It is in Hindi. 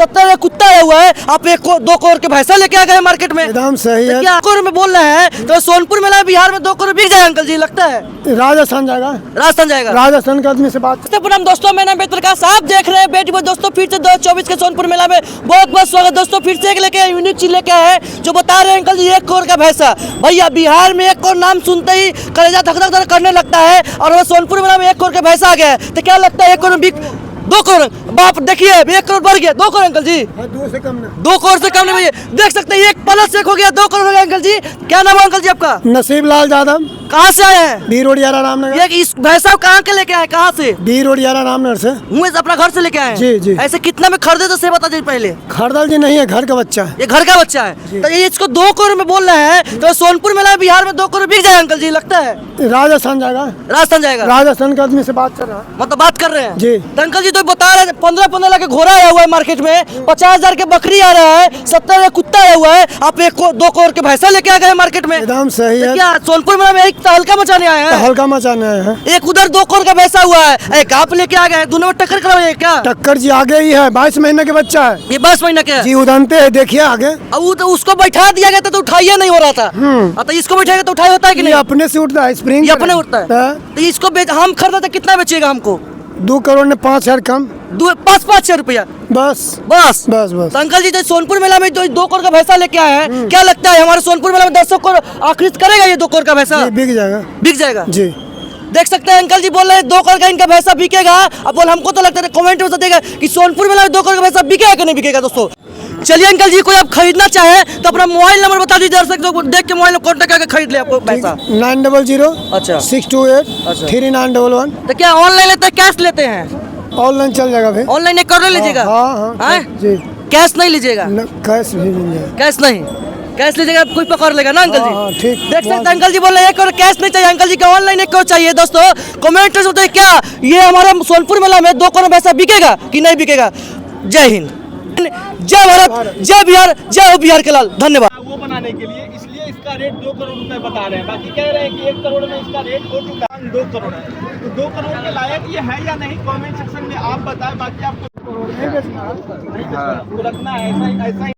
70 में कुत्ता आया हुआ है, आप 2 करोड़ के भैंसा लेके आ गए मार्केट में। एकदम सही है। क्या करोड़ में बोल रहे हैं? तो सोनपुर मेला बिहार में 2 करोड़ बिक जाएगा अंकल जी, लगता है राजस्थान जाएगा। राजस्थान जाएगा। राजस्थान के आदमी से बात। प्रणाम दोस्तों, मैं नाम बेतरकाश, आप देख रहे हैं बेटी दोस्तों फिर से 2024 के सोनपुर मेला में बहुत बहुत स्वागत दोस्तों। फिर से एक लेके यूनिक चीज लेके आए हैं जो बता रहे हैं अंकल जी 1 करोड़ का भैंसा। भैया बिहार में 1 करोड़ नाम सुनते ही कलेजा धक धक धक करने लगता है और हमें सोनपुर मेला में 1 करोड़ का भैंसा आ गया है। तो क्या लगता है 1 करोड़ बिक 2 करोड़? बाप देखिए 1 करोड़ बढ़ गया 2 करोड़ अंकल जी। 2 से कम नहीं। 2 करोड़ से कम नहीं भैया, देख सकते हैं 1+1 हो गया 2 करोड़ हो गया अंकल जी। क्या नाम है अंकल जी आपका? नसीब लाल यादव। कहाँ से आए हैं? बी रोड यारा रामनगर। ये इस भैंसा कहाँ के लेके आए, कहाँ से? बी रोड यारा रामनगर से। मुँह से अपना घर से लेके आए हैं? जी जी। ऐसे कितना में खरीदे तो से बता दीजिए पहले। खरदल जी नहीं है, घर का बच्चा है। ये घर का बच्चा है तो ये इसको 2 करोड़ में बोल रहे हैं। तो सोनपुर मेला बिहार में 2 करोड़ बिक जाएगा अंकल जी, लगता है राजस्थान जाएगा। राजस्थान जाएगा। राजस्थान के आदमी से बात कर रहा है। मतलब बात कर रहे हैं जी। तो अंकल जी तो बता रहे हैं 15 लाख के घोड़ा आया हुआ है मार्केट में, 50,000 के बकरी आ रहा है, 70 में कुत्ता आया हुआ है, आप 2 करोड़ के भैंसा लेके आ गए मार्केट में। एकदम सही है। क्या सोनपुर मेला में एक तहलका मचाने आए हैं? हल्का मचाने आए हैं। एक उधर 2 करोड़ का भैंसा हुआ है, एक आप लेके आ गए, दोनों में टक्कर कराए क्या? टक्कर जी आगे ही है। 22 महीने के बच्चा है। ये 22 महीना के है जी उदानते है, देखिए आगे। अब वो तो उसको बैठा दिया गया था तो उठाइए नहीं हो रहा था। तो इसको बैठाएगा तो उठाई होता है कि ये नहीं? अपने से उठता है, स्प्रिंग ये अपने उठता है। तो इसको हम खरीदा तो कितना बेचेगा हमको? 2 करोड़ ने 5,000 कम। 5,000 रुपया बस बस बस बस। तो अंकल जी तो सोनपुर मेला में तो 2 करोड़ का भैंसा लेके आए हैं, क्या लगता है हमारे सोनपुर मेला में दर्शक को आकृष्ट करेगा ये 2 करोड़ का भैंसा? बिक जाएगा। बिक जाएगा जी। देख सकते हैं अंकल जी बोल रहे हैं 2 करोड़ का इनका भैंसा बिकेगा। अब बोल हमको तो लगता है कमेंट में देगा कि सोनपुर मेला में 2 करोड़ का भैंसा बिकेगा कि नहीं बिकेगा दोस्तों। चलिए अंकल जी कोई आप खरीदना चाहे तो अपना मोबाइल नंबर बता दीजिए दर्शक तो देख के मोबाइल कॉन्टेक्ट करके खरीद ले आपको पैसा। 900 अच्छा 628 अच्छा। 3911। तो क्या ऑनलाइन लेते हैं कैश लेते हैं? ऑनलाइन चल जाएगा भाई। ऑनलाइन 1 करोड़ लीजिएगा? हाँ जी। कैश नहीं लीजिएगा? कैश भी मिल जाएगा। कैश नहीं, कैश लीजिएगा कोई पकड़ लेगा ना अंकल जी। हाँ, ठीक। देख सकते हैं अंकल जी बोल रहे हैं 1 करोड़ कैश नहीं चाहिए अंकल जी का ऑनलाइन 1 करोड़ चाहिए। दोस्तों कमेंट में बताइए क्या ये हमारा सोनपुर मेला में 2 करोड़ पैसा बिकेगा कि नहीं बिकेगा। जय हिंद, जय भारत, जय बिहार, जय हो बिहार के लाल। धन्यवाद। वो बनाने के लिए इसलिए इसका रेट 2 करोड़ रुपए बता रहे हैं। बाकी कह रहे हैं कि 1 करोड़ में इसका रेट हो चुका है, 2 करोड़ है। तो 2 करोड़ के लायक ये है या नहीं, कमेंट सेक्शन में आप बताएं। बाकी आपको 2 करोड़ नहीं बेचना, तो रखना है ऐसा ही